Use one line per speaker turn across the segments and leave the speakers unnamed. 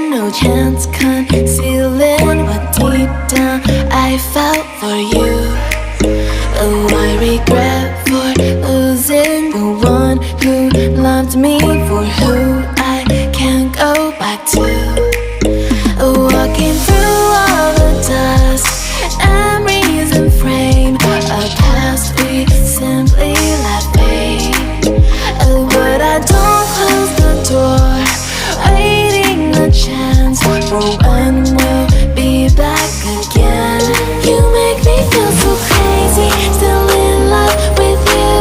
No chance concealing what deep down I felt for you. Oh, I regret for losing the one who loved me, for who I can't go back to. Walking through all the dust, memories and frame, a past we simply let fade. Oh, but I don't close the door, waiting a chance for when we'll be back again. You make me feel so crazy, still in love with you.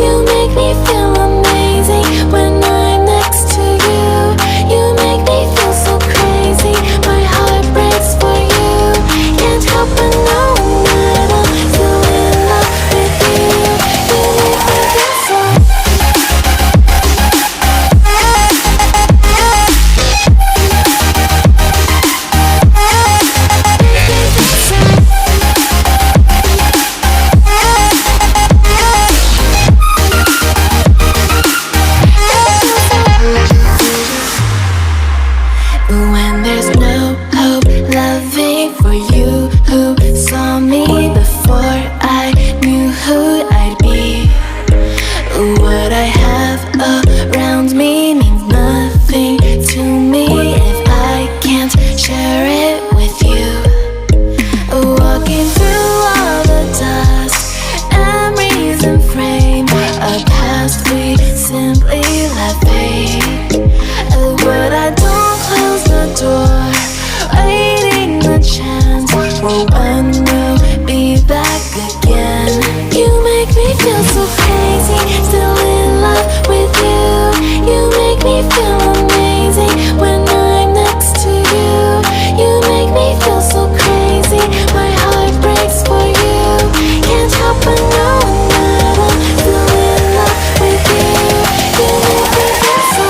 You make me feel amazing when I'm next to you. You make me feel so crazy, my heart breaks for you. Can't help but know that I'm still in love with you. You make me feel so. When there's no hope, loving for you who saw me before I knew who I'd be. What I have around me means nothing to me if I can't share it with you. Walking through all the dust, memories and frame, a past we simply let fade. But I don't close the door, waiting a chance for when we'll be back again. You make me feel so crazy, still in love with you. You make me feel amazing when I'm next to you. You make me feel so crazy, my heart breaks for you. Can't help but know that I'm still in love with you. You make me feel so.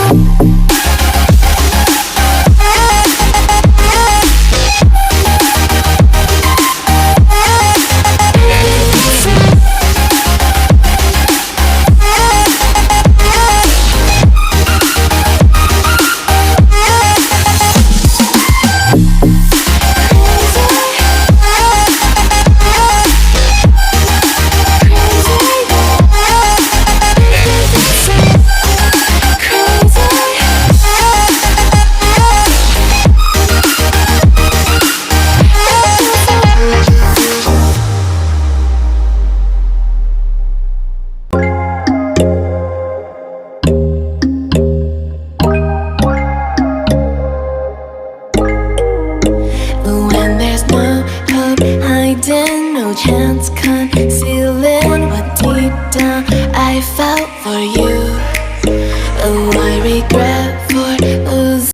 When there's no hope, hiding, no chance concealing.